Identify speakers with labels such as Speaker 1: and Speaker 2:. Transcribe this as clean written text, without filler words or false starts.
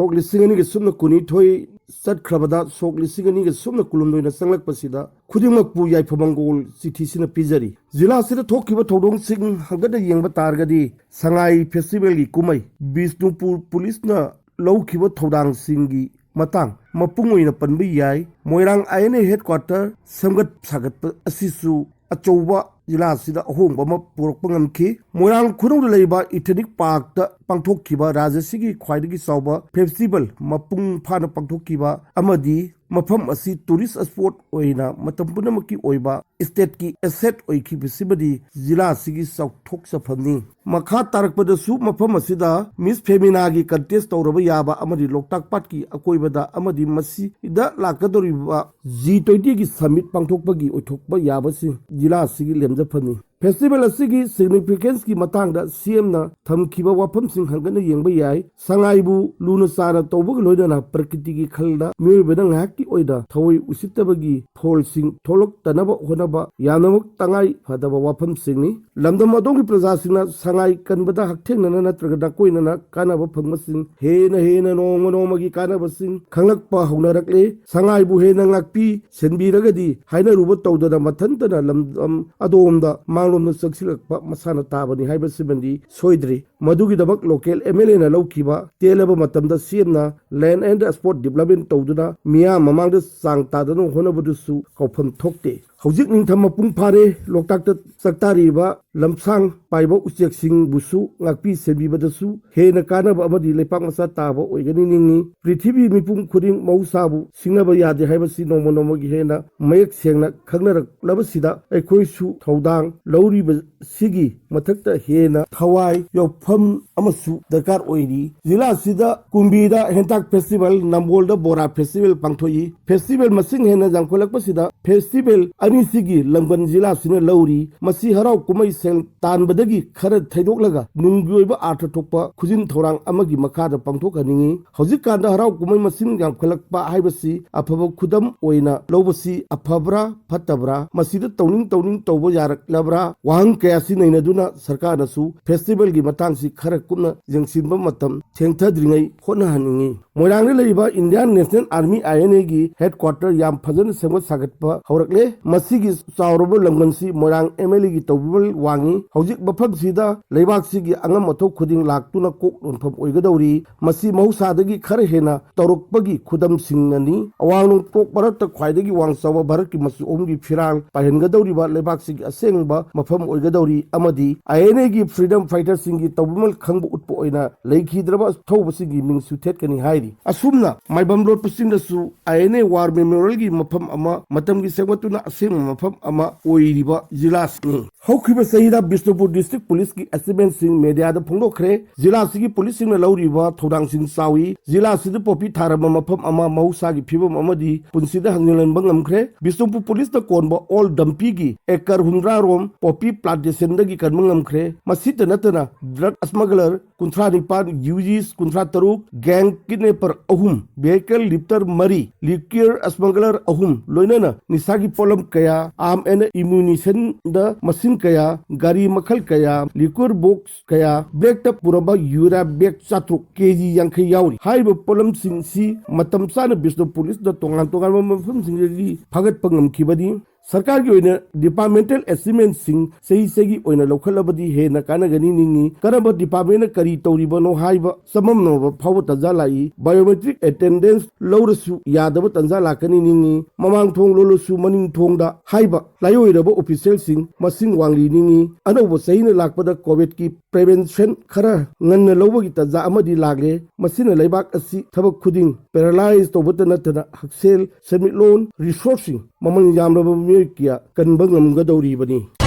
Speaker 1: ꯁꯣꯛ ꯂꯤꯁꯤꯡ ꯑꯅꯤꯒ ꯁꯨꯞꯅ ꯀꯨꯟꯅꯤꯊꯣꯏ ꯆꯠꯈ꯭ꯔꯕꯗ ꯁꯣꯛ ꯂꯤꯁꯤꯡ ꯑꯅꯤꯒ ꯁꯨꯞꯅ ꯀꯨꯟꯍꯨꯝꯗꯣꯏꯅ ꯆꯪꯂꯛꯄꯁꯤꯗ ꯈꯨꯗꯤꯡꯃꯛꯄꯨ ꯌꯥꯏꯐꯃꯪꯒꯣꯜ ꯆꯤꯊꯤꯁꯤꯅ ꯄꯤꯖꯔꯤ ꯖꯤꯂꯥ ꯑꯁꯤꯗ ꯊꯣꯛꯈꯤꯕ ꯊꯧꯗꯣꯛꯁꯤꯡ ꯍꯪꯒꯠꯅ ꯌꯦꯡꯕ ꯇꯥꯔꯒꯗꯤ ꯁꯉꯥꯏ ꯐꯦꯁꯇꯤꯚꯦꯜꯒꯤ ꯀꯨꯝꯍꯩ ꯕꯤꯁꯅꯨꯄꯨꯔ ꯄꯨꯂꯤꯁꯅ ꯂꯧꯈꯤꯕ ꯊꯧꯗꯥꯡꯁꯤꯡꯒꯤ ꯃꯇꯥꯡ ꯃꯄꯨꯡ ꯑꯣꯏꯅ ꯄꯟꯕ ꯌꯥꯏ ꯃꯣꯏꯔꯥꯡ INA ꯍꯦꯗꯀ꯭ꯋꯥꯔꯇꯔ ꯁꯦꯝꯒꯠ ꯁꯥꯒꯠꯄ ꯑꯁꯤꯁꯨ ꯑꯆꯧꯕ ꯖꯤꯂꯥ ꯑꯁꯤꯗ ꯑꯍꯣꯡꯕ ꯑꯃ ꯄꯨꯔꯛꯄ ꯉꯝꯈꯤ ꯃꯣꯏꯔꯥꯡ ꯈꯨꯅꯧꯗ ꯂꯩꯕ ꯏꯊꯅꯤꯛ ꯄꯥꯔꯛꯇ ꯄꯥꯡꯊꯣꯛꯈꯤꯕ ꯔꯥꯖ꯭ꯌꯁꯤꯒꯤ ꯈ꯭ꯋꯥꯏꯗꯒꯤ ꯆꯥꯎꯕ ꯐꯦꯁꯇꯤꯚꯦꯜ ꯃꯄꯨꯡ ꯐꯥꯅ ꯄꯥꯡꯊꯣꯛꯈꯤꯕ ꯑꯃꯗꯤ ꯃꯐꯝ ꯑꯁꯤ ꯇꯨꯔꯤꯁ ꯁ꯭ꯄꯣꯠ ꯑꯣꯏꯅ ꯃꯇꯝ ꯄꯨꯝꯅꯃꯛꯀꯤ ꯑꯣꯏꯕ ꯁ꯭ꯇꯦꯠꯀꯤ ꯑꯦꯁꯦꯠ ꯑꯣꯏꯈꯤꯕꯁꯤꯃꯗꯤ ꯖꯤꯂꯥ ꯑꯁꯤꯒꯤ ꯆꯥꯎꯊꯣꯛꯆꯐꯝꯅꯤ ꯃꯈꯥ ꯇꯥꯔꯛꯄꯗꯁꯨ ꯃꯐꯝ ꯑꯁꯤꯗ ꯃꯤꯁ ꯐꯦꯃꯤꯅꯥꯒꯤ ꯀꯟꯇꯦꯁ ꯇꯧꯔꯕ ꯌꯥꯕ ꯑꯃꯗꯤ ꯂꯣꯛꯇꯥꯛ ꯄꯥꯠꯀꯤ ꯑꯀꯣꯏꯕꯗ ꯑꯃꯗꯤ ꯃꯁꯤꯗ ꯂꯥꯛꯀꯗꯧꯔꯤꯕ G20ꯒꯤ ꯁꯃꯤꯠ ꯄꯥꯡꯊꯣꯛꯄꯒꯤ ꯑꯣꯏꯊꯣꯛꯄ ꯌꯥꯕꯁꯤꯡ ꯖꯤꯂꯥ ꯑꯁꯤꯒꯤ ꯂꯦꯝꯖꯐꯝꯅꯤ ꯐꯦꯁꯇꯤꯚꯦꯜ ꯑꯁꯤꯒꯤ ꯁꯤꯒꯅꯤꯐꯤꯀꯦꯟꯁꯀꯤ ꯃꯇꯥꯡꯗ CMꯅ ꯊꯝꯈꯤꯕ ꯋꯥꯐꯝꯁꯤꯡ ꯍꯪꯒꯠꯅ ꯌꯦꯡꯕ ꯌꯥꯏ ꯁꯉꯥꯏꯕꯨ ꯂꯨꯅ ꯆꯥꯅ ꯇꯧꯕꯒ ꯂꯣꯏꯅꯅ ꯄ꯭ꯔꯀ꯭ꯔꯤꯇꯤꯒꯤ ꯈꯜꯗ ꯃꯤꯑꯣꯏꯕꯅ ꯉꯥꯏꯍꯥꯛꯀꯤ ꯑꯣꯏꯅ ꯊꯑꯣꯏ ꯎꯁꯤꯠꯇꯕꯒꯤ ꯐꯣꯜꯁꯤꯡ ꯊꯣꯛꯂꯛꯇꯅꯕ ꯍꯣꯠꯅꯕ ꯌꯥꯝꯅꯃꯛ ꯇꯉꯥꯏ ꯐꯗꯕ ꯋꯥꯐꯝꯁꯤꯡꯅꯤ ꯂꯝꯗꯝ ꯑꯗꯣꯝꯒꯤ ꯄ꯭ꯔꯖꯥꯁꯤꯡꯅ ꯁꯉꯥꯏ ꯀꯟꯕꯗ ꯍꯛꯊꯦꯡꯅꯅ ꯅꯠꯇ꯭ꯔꯒ ꯅꯥꯀꯣꯏꯅꯅ ꯀꯥꯟꯅꯕ ꯐꯪꯕꯁꯤꯡ ꯍꯦꯟꯅ ꯅꯣꯡꯃꯒꯤ ꯀꯥꯟꯅꯕꯁꯤꯡ ꯈꯪꯂꯛꯄ ꯍꯧꯅꯔꯛꯂꯦ ꯁꯉꯥꯏꯕꯨ ꯍꯦꯟꯅ ꯉꯥꯛꯄꯤ ꯁꯦꯟꯕꯤꯔꯒꯗꯤ ꯍꯥꯏꯅꯔꯨꯕ ꯇꯧꯗꯅ ꯃꯊꯟꯇꯅ ꯂꯝꯗꯝ ꯑꯗꯣꯝꯗ ꯃꯥꯡꯂꯣꯝꯗ ꯆꯪꯁꯤꯜꯂꯛꯄ ꯃꯁꯥꯅ ꯇꯥꯕꯅꯤ ꯍꯥꯏꯕꯁꯤꯃꯗꯤ ꯁꯣꯏꯗ꯭ꯔꯤ ꯃꯗꯨꯒꯤꯗꯃꯛ ꯂꯣꯀꯦꯜ MLAꯅ ꯂꯧꯈꯤꯕ ꯇꯦꯜꯂꯕ ꯃꯇꯝꯗ CMꯅ ꯂꯦꯟ ꯑꯦꯟड ꯁ꯭ꯄꯣꯔꯠ ꯗꯤꯕꯦꯂꯞꯃꯦꯟꯠ ꯇꯧꯗꯨꯅ ꯃꯤꯌꯥꯝ ꯃꯃꯥꯡꯗ ꯆꯥꯡ ꯇꯥꯗꯅ ꯍꯣꯠꯅꯕꯗꯨꯁꯨ ꯀꯧꯐꯝ ꯊꯣꯛꯇꯦ ꯍꯧꯖꯤꯛ ꯅꯤꯡꯊꯝ ꯃꯄꯨꯡ ꯐꯥꯔꯦ ꯂꯣꯛꯇꯥꯛꯇ ꯆꯥꯛꯇꯥꯔꯤꯕ ꯂꯝꯁꯥꯡ ꯄꯥꯏꯕ ꯎꯆꯦꯛꯁꯤꯡꯕꯨꯁꯨ ꯉꯥꯛꯄꯤ ꯁꯦꯟꯕꯤꯕꯗꯁꯨ ꯍꯦꯟꯅ ꯀꯥꯟꯅꯕ ꯑꯃꯗꯤ ꯂꯩꯄꯥꯛ ꯃꯆꯥ ꯇꯥꯕ ꯑꯣꯏꯒꯅꯤ ꯅꯤꯡꯉꯤ ꯄ꯭ꯔꯤꯊꯤꯕꯤ ꯃꯤꯄꯨꯝ ꯈꯨꯗꯤꯡ ꯃꯍꯧꯁꯥꯕꯨ ꯁꯤꯡꯅꯕ ꯌꯥꯗꯦ ꯍꯥꯏꯕꯁꯤ ꯅꯣꯡꯃꯒꯤ ꯍꯦꯟꯅ ꯃꯌꯦꯛ ꯁꯦꯡꯅ ꯈꯪꯅꯔꯛꯂꯕꯁꯤꯗ ꯑꯩꯈꯣꯏꯁꯨ ꯊꯧꯗꯥꯡ ꯂꯧꯔꯤꯕꯁꯤꯒꯤ ꯃꯊꯛꯇ ꯍꯦꯟꯅ ꯊꯋꯥꯏ ꯌꯥꯎꯐꯝ ꯑꯃꯁꯨ ꯗꯔꯀꯥꯔ ꯑꯣꯏꯔꯤ ꯖꯤꯂꯥ ꯑꯁꯤꯗ ꯀꯨꯝꯕꯤꯗ ꯍꯦꯟꯇꯥꯛ ꯐꯦꯁꯇꯤꯚꯦꯜ ꯅꯝꯕꯣꯜꯗ ꯕꯣꯔꯥ ꯐꯦꯁꯇꯤꯚꯦꯜ ꯄꯥꯡꯊꯣꯛꯏ ꯐꯦꯁꯇꯤꯚꯦꯜ ꯃꯁꯤꯡ ꯍꯦꯟꯅ ꯌꯥꯝꯈꯠꯂꯛꯄꯁꯤꯗ ꯐꯦꯁꯇꯤꯚꯦꯜ ꯑꯅꯤꯁꯤꯒꯤ ꯂꯝꯕꯟ ꯖꯤꯂꯥꯁꯤꯅ ꯂꯧꯔꯤ ꯃꯁꯤ ꯍꯔꯥꯎ ꯀꯨꯝꯍꯩ ꯁꯦꯜ ꯇꯥꯟꯕꯗꯒꯤ ꯈꯔ ꯊꯩꯗꯣꯛꯂꯒ ꯅꯨꯡꯒꯤ ꯑꯣꯏꯕ ꯑꯥꯔꯊ ꯊꯣꯛꯄ ꯈꯨꯖꯤꯟ ꯊꯧꯔꯥꯡ ꯑꯃꯒꯤ ꯃꯈꯥꯗ ꯄꯥꯡꯊꯣꯛꯍꯟꯅꯤꯡꯉꯤ ꯍꯧꯖꯤꯛꯀꯥꯟꯗ ꯍꯔꯥꯎ ꯀꯨꯝꯍꯩ ꯃꯁꯤꯡ ꯌꯥꯝꯈꯠꯂꯛꯄ ꯍꯥꯏꯕꯁꯤ ꯑꯐꯕ ꯈꯨꯗꯝ ꯑꯣꯏꯅ ꯂꯧꯕꯁꯤ ꯑꯐꯕ꯭ꯔꯥ ꯐꯠꯇꯕ꯭ꯔꯥ ꯃꯁꯤꯗ ꯇꯧꯅꯤꯡ ꯇꯧꯕ ꯌꯥꯔꯛꯂꯕ꯭ꯔꯥ ꯋꯥꯍꯪ ꯀꯌꯥꯁꯤ ꯅꯩꯅꯗꯨꯅ ꯁꯔꯀꯥꯔꯅꯁꯨ ꯐꯦꯁꯇꯤꯚꯦꯜꯒꯤ ꯃꯇꯥꯡꯁꯤ ꯈꯔ ꯀꯨꯞꯅ ꯌꯦꯡꯁꯤꯟꯕ ꯃꯇꯝ ꯊꯦꯡꯊꯗ꯭ꯔꯤꯉꯩ ꯍꯣꯠꯅꯍꯟꯅꯤꯡꯉꯤ ꯃꯣꯏꯔꯥꯡꯗ ꯂꯩꯔꯤꯕ ꯏꯟꯗꯤꯌꯥꯟ ꯅꯦꯁꯅꯦꯜ ꯑꯥꯔꯃꯤ INAꯒꯤ ꯍꯦꯗꯀ꯭ꯋꯥꯔꯇꯔ ꯌꯥꯝ ꯐꯖꯅ ꯁꯦꯝꯒꯠ ꯁꯥꯒꯠꯄ ꯍꯧꯔꯛꯂꯦ ꯃꯁꯤꯒꯤ ꯆꯥꯎꯔꯕ ꯂꯝꯕꯟꯁꯤ ꯃꯣꯏꯔꯥꯡ MLAꯒꯤ ꯇꯧꯕꯤꯃꯜ ꯋꯥꯡꯉꯤ ꯍꯧꯖꯤꯛ ꯃꯐꯝꯁꯤꯗ ꯂꯩꯕꯥꯛꯁꯤꯒꯤ ꯑꯉꯝ ꯑꯊꯧ ꯈꯨꯗꯤꯡ ꯂꯥꯛꯇꯨꯅ ꯀꯣꯛ ꯂꯣꯟꯐꯝ ꯑꯣꯏꯒꯗꯧꯔꯤ ꯃꯁꯤ ꯃꯍꯧꯁꯥꯗꯒꯤ ꯈꯔ ꯍꯦꯟꯅ ꯇꯧꯔꯛꯄꯒꯤ ꯈꯨꯗꯝꯁꯤꯡꯅꯅꯤ ꯑꯋꯥꯡ ꯅꯣꯡꯄꯣꯛ ꯚꯥꯔꯠꯇ ꯈ꯭ꯋꯥꯏꯗꯒꯤ ꯋꯥꯡ ꯆꯥꯎꯕ ꯚꯥꯔꯠꯀꯤ ꯃꯆꯨ ꯑꯍꯨꯝꯒꯤ ꯐꯤꯔꯥꯜ ꯄꯥꯏꯍꯟꯒꯗꯧꯔꯤꯕ ꯂꯩꯕꯥꯛꯁꯤꯒꯤ ꯑꯁꯦꯡꯕ ꯃꯐꯝ ꯑꯣꯏꯒꯗꯧꯔꯤ ꯑꯃꯗꯤ INAꯒꯤ ꯐ꯭रीडꯝ ꯐꯥꯏꯇꯔꯁꯤꯡꯒꯤ ꯇꯧꯕꯤꯃꯜ ꯈꯪꯕ ꯎꯠꯄ ꯑꯣꯏꯅ ꯂꯩꯈꯤꯗ꯭ꯔꯕ ꯑꯊꯧꯕꯁꯤꯡꯒꯤ ꯃꯤꯡꯁꯨ ꯊꯦꯠꯀꯅꯤ ꯍꯥꯏꯔꯤ ꯑꯁꯨꯝꯅ ꯃꯥꯏꯕꯝ ꯂꯣꯠꯄꯁꯤꯡꯗꯁꯨ INA ꯋꯥꯔ ꯃꯦꯃꯣꯔꯤꯌꯦꯜꯒꯤ ꯃꯐꯝ ꯑꯃ ꯃꯇꯝꯒꯤ ꯁꯦꯝꯒꯠꯇꯨꯅ ꯑꯁꯦꯡꯕ ꯃꯐꯝ ꯑꯃ ꯑꯣꯏꯔꯤꯕ ꯖꯤꯂꯥꯁꯤꯅꯤ ꯍꯧꯈꯤꯕ ꯆꯍꯤꯗ ꯕꯤꯁꯅꯨꯄꯨꯔ ꯗꯤꯁꯇ꯭ꯔꯤꯛ ꯄꯨꯂꯤꯁꯀꯤ ꯑꯦꯆꯤꯞꯃꯦꯟꯠꯁꯤꯡ ꯃꯦꯗꯤꯌꯥꯗ ꯐꯣꯡꯗꯣꯛꯈ꯭ꯔꯦ ꯖꯤꯂꯥ ꯑꯁꯤꯒꯤ ꯄꯨꯂꯤꯁꯁꯤꯡꯅ ꯂꯧꯔꯤꯕ ꯊꯧꯗꯥꯡꯁꯤꯡ ꯆꯥꯎꯏ ꯖꯤꯂꯥ ꯑꯁꯤꯗ ꯄꯣꯄꯤ ꯊꯥꯔꯕ ꯃꯐꯝ ꯑꯃ ꯃꯍꯧꯁꯥꯒꯤ ꯐꯤꯕꯝ ꯑꯃꯗꯤ ꯄꯨꯟꯁꯤꯗ ꯍꯟꯖꯤꯜꯍꯟꯕ ꯉꯝꯈ꯭ꯔꯦ ꯕꯤꯁꯅꯨꯄꯨꯔ ꯄꯨꯂꯤꯁꯅ ꯀꯣꯟꯕ ꯑꯣꯜ ꯗꯝꯄꯤꯒꯤ ꯑꯦꯀꯔ 100 ꯔꯣꯝ ꯄꯣꯄꯤ ꯄ꯭ꯂꯥꯟꯇꯦꯁꯟꯗꯒꯤ ꯀꯟꯕ ꯉꯝꯈ꯭ꯔꯦ ꯃꯁꯤꯇ ꯅꯠꯇꯅ drug ꯁ꯭ꯃꯒꯂꯔ 39 UGs 33 gang ꯀꯤꯗꯅꯦꯄꯔ 3 vehicle lifter 3 ꯂꯤꯛꯌꯔ ꯁ꯭ꯃꯒꯂꯔ 3 ꯂꯣꯏꯅꯅ ꯅꯤꯁꯥꯒꯤ ꯄꯣꯠꯂꯝ ꯀꯌꯥ ꯑꯥꯔꯝ ꯑꯦꯟ ꯑꯦꯃꯨꯅꯤꯁꯟꯗ ꯃꯁꯤꯡ ꯀꯌꯥ ꯒꯥꯔꯤ ꯃꯈꯜ ꯀꯌꯥ ꯂꯤꯛꯋꯔ ꯕꯣꯛꯁ ꯀꯌꯥ ꯕ꯭ꯂꯦꯛꯇ ꯄꯨꯔꯕ ꯌꯨꯔꯤꯌꯥ ꯕꯦꯒ 700 KG 50 ꯌꯥꯎꯔꯤ ꯍꯥꯏꯔꯤꯕ ꯄꯣꯠꯂꯝꯁꯤꯡꯁꯤ ꯃꯇꯝ ꯆꯥꯅ ꯕꯤꯁꯅꯨꯄꯨꯔ ꯄꯨꯂꯤꯁꯅ ꯇꯣꯉꯥꯟꯕ ꯃꯐꯝꯁꯤꯡꯗꯒꯤ ꯐꯥꯒꯠꯄ ꯉꯝꯈꯤꯕꯅꯤ ꯁꯔꯀꯥꯔꯒꯤ ꯑꯣꯏꯅ ꯗꯤꯄꯥꯔꯠꯃꯦꯟꯇꯦꯜ ꯑꯦꯆꯤꯞꯃꯦꯟꯠꯁꯤꯡ ꯆꯍꯤ ꯑꯣꯏꯅ ꯂꯧꯈꯠꯂꯕꯗꯤ ꯍꯦꯟꯅ ꯀꯥꯟꯅꯒꯅꯤ ꯅꯤꯡꯉꯤ ꯀꯔꯝꯕ ꯗꯤꯄꯥꯔꯠꯃꯦꯟꯠꯅ ꯀꯔꯤ ꯇꯧꯔꯤꯕꯅꯣ ꯍꯥꯏꯕ ꯆꯃꯝꯅꯕ ꯐꯥꯎꯕ ꯇꯟꯖꯥ ꯂꯥꯛꯏ ꯕꯥꯏꯑꯣꯃꯦꯇ꯭ꯔꯤꯛ ꯑꯦꯇꯦꯟꯗꯦꯟꯁ ꯂꯧꯔꯁꯨ ꯌꯥꯗꯕ ꯇꯟꯖꯥ ꯂꯥꯛꯀꯅꯤ ꯅꯤꯡꯉꯤ ꯃꯃꯥꯡ ꯊꯣꯡ ꯂꯣꯜꯂꯁꯨ ꯃꯅꯤꯡ ꯊꯣꯡꯗ ꯍꯥꯏꯕ ꯂꯥꯏꯑꯣꯏꯔꯕ ꯑꯣꯐꯤꯁꯤꯌꯦꯜꯁꯤꯡ ꯃꯁꯤꯡ ꯋꯥꯡꯂꯤ ꯅꯤꯡꯉꯤ ꯑꯅꯧꯕ ꯆꯍꯤꯅ ꯂꯥꯛꯄꯗ ꯀꯣꯚꯤꯗꯀꯤ ꯄ꯭ꯔꯤꯚꯦꯟꯁꯟ ꯈꯔ ꯉꯟꯅ ꯂꯧꯕꯒꯤ ꯇꯟꯖꯥ ꯑꯃꯗꯤ ꯂꯥꯛꯂꯦ ꯃꯁꯤꯅ ꯂꯩꯕꯥꯛ ꯑꯁꯤ ꯊꯕꯛ ꯈꯨꯗꯤꯡ ꯄꯦꯔꯥꯂꯥꯏꯖ ꯇꯧꯕꯇ ꯅꯠꯇꯅ ꯍꯛꯁꯦꯜ ꯁꯦꯟꯃꯤꯠꯂꯣꯟ ꯔꯤꯁꯣꯔꯁꯁꯤꯡ ꯃꯃꯜ ꯌꯥꯝꯂꯕ ꯃꯤꯑꯣꯏ ꯀꯌꯥ ꯀꯟꯕ ꯉꯝꯒꯗꯧꯔꯤꯕꯅꯤ